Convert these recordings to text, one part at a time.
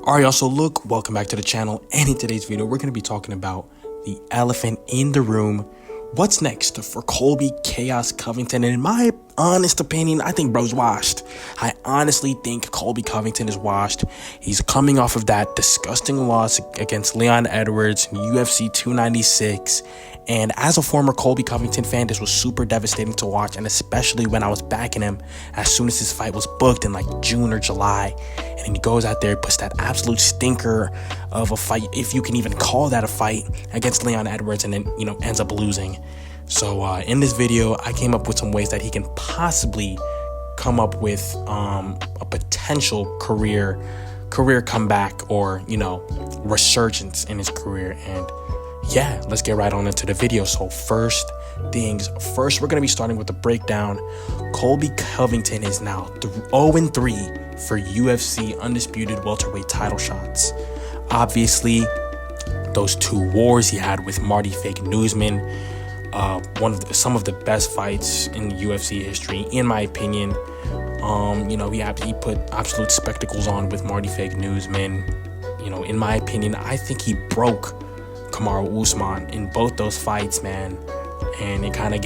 Alright, y'all, so look, welcome back to the channel, and in today's video, we're going to be talking about the elephant in the room. What's next for Colby Chaos Covington? And in my honest opinion, I think bro's washed. I honestly think Colby Covington is washed. He's coming off of that disgusting loss against Leon Edwards in UFC 296. And as a former Colby Covington fan, this was super devastating to watch, and especially when I was backing him as soon as his fight was booked in like June or July. And then he goes out there, puts that absolute stinker of a fight, if you can even call that a fight, against Leon Edwards, and then, ends up losing. So in this video, I came up with some ways that he can possibly come up with a potential career comeback or, resurgence in his career. And yeah, let's get right on into the video. So first things first, we're going to be starting with the breakdown. Colby Covington is now 0-3 for UFC undisputed welterweight title shots. Obviously, those two wars he had with Marty Fake Newsman, some of the best fights in UFC history, in my opinion. He put absolute spectacles on with Marty Fake Newsman. In my opinion, I think he broke Kamaru Usman in both those fights, man. And it kind of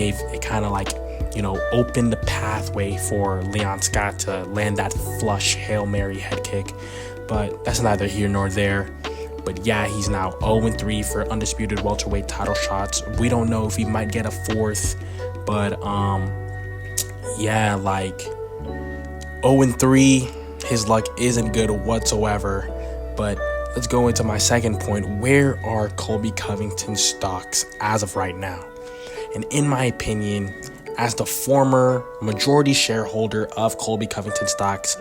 opened the pathway for Leon Scott to land that flush Hail Mary head kick. But that's neither here nor there. But yeah, he's now 0-3 for undisputed welterweight title shots. We don't know if he might get a fourth, but 0-3, his luck isn't good whatsoever. But let's go into my second point. Where are Colby Covington's stocks as of right now? And in my opinion, as the former majority shareholder of Colby Covington stocks,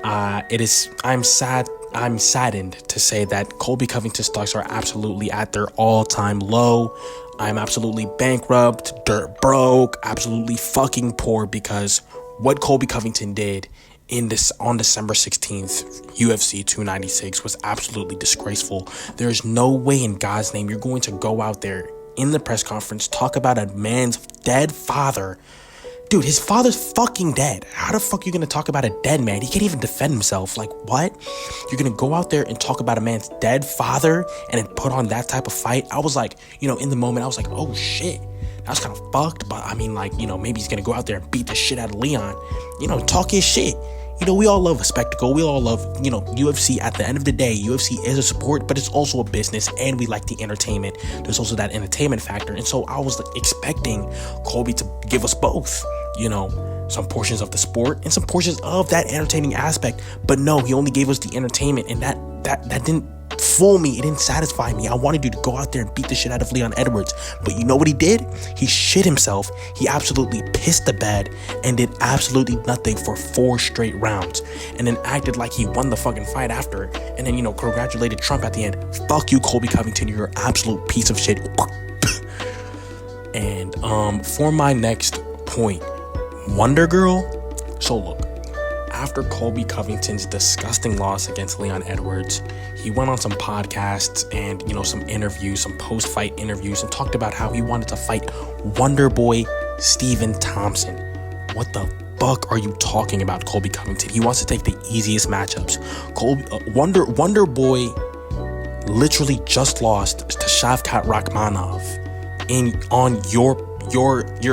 I'm saddened to say that Colby Covington stocks are absolutely at their all-time low. I'm absolutely bankrupt, dirt broke, absolutely fucking poor, because what Colby Covington did on December 16th, UFC 296 was absolutely disgraceful. There's no way in God's name you're going to go out there in the press conference, talk about a man's dead father. Dude, his father's fucking dead. How the fuck are you going to talk about a dead man? He can't even defend himself. Like, what? You're going to go out there and talk about a man's dead father and then put on that type of fight? I was like, in the moment, I was like, oh shit. That's kind of fucked. But I mean, maybe he's going to go out there and beat the shit out of Leon. Talk his shit. We all love a spectacle. We all love, UFC. At the end of the day, UFC is a sport, but it's also a business, and we like the entertainment. There's also that entertainment factor. And so I was expecting Colby to give us both, some portions of the sport and some portions of that entertaining aspect. But no, he only gave us the entertainment, and that didn't fool me. It didn't satisfy me. I wanted you to go out there and beat the shit out of Leon Edwards. But you know what he did? He shit himself. He absolutely pissed the bed and did absolutely nothing for 4 straight rounds. And then acted like he won the fucking fight after. And then, congratulated Trump at the end. Fuck you, Colby Covington. You're an absolute piece of shit. And for my next point, Wonder Girl. So look, after Colby Covington's disgusting loss against Leon Edwards, he went on some podcasts and, some interviews, some post-fight interviews, and talked about how he wanted to fight Wonder Boy Stephen Thompson. What the fuck are you talking about, Colby Covington? He wants to take the easiest matchups. Wonder Boy literally just lost to Shavkat Rakhmonov on your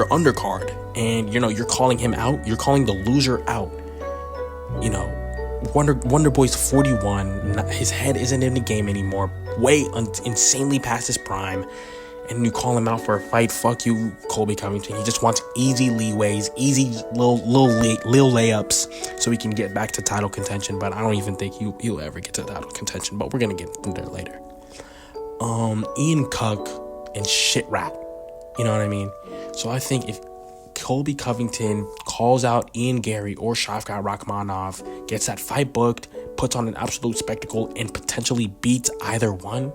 undercard, and you're calling him out. You're calling the loser out. Wonder Boy's 41. His head isn't in the game anymore. Insanely past his prime. And you call him out for a fight? Fuck you, Colby Covington. He just wants easy leeways, easy little layups, so he can get back to title contention. But I don't even think he'll ever get to title contention. But we're gonna get there later. Ian Cook and shit rat. You know what I mean? So I think if Colby Covington calls out Ian Gary or Shavkat Rakhmonov, gets that fight booked, puts on an absolute spectacle, and potentially beats either one,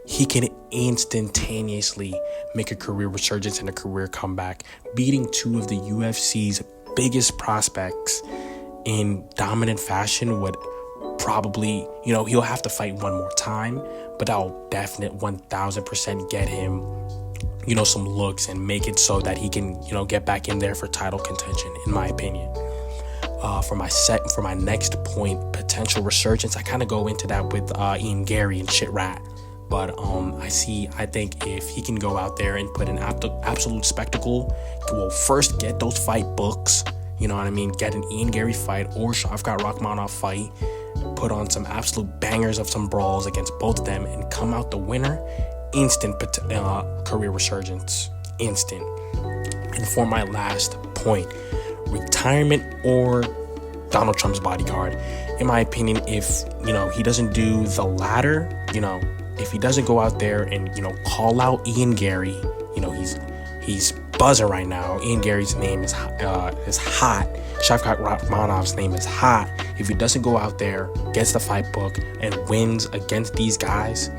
he can instantaneously make a career resurgence and a career comeback, beating 2 of the UFC's biggest prospects in dominant fashion. Would probably, he'll have to fight one more time, but that'll definitely 1000% get him some looks and make it so that he can, get back in there for title contention, in my opinion. For my next point, potential resurgence, I kind of go into that with Ian Gary and Shit Rat. But I think if he can go out there and put an absolute spectacle, well, first get those fight books, you know what I mean? Get an Ian Gary fight or Shavkat Rakhmonov fight, put on some absolute bangers of some brawls against both of them, and come out the winner. Instant career resurgence. Instant. And for my last point, retirement or Donald Trump's bodyguard. In my opinion, if, he doesn't do the latter, if he doesn't go out there and, call out Ian Gary, he's buzzing right now. Ian Gary's name is hot. Shavkat Rakhmonov's name is hot. If he doesn't go out there, gets the fight book, and wins against these guys,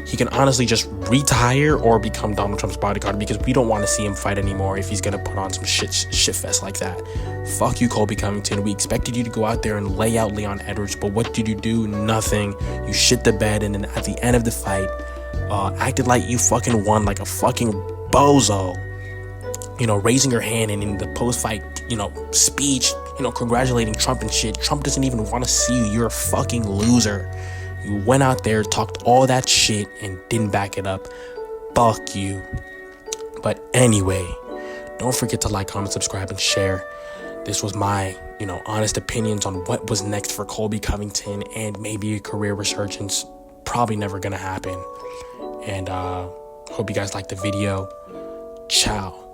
he can honestly just retire or become Donald Trump's bodyguard, because we don't want to see him fight anymore if he's going to put on some shit fest like that. Fuck you, Colby Covington. We expected you to go out there and lay out Leon Edwards, but what did you do? Nothing. You shit the bed, and then at the end of the fight, acted like you fucking won like a fucking bozo. Raising your hand, and in the post-fight, speech, congratulating Trump and shit. Trump doesn't even want to see you. You're a fucking loser. You went out there, talked all that shit, and didn't back it up. Fuck you. But anyway, don't forget to like, comment, subscribe, and share. This was my, honest opinions on what was next for Colby Covington and maybe a career resurgence. Probably never gonna happen. And hope you guys liked the video. Ciao.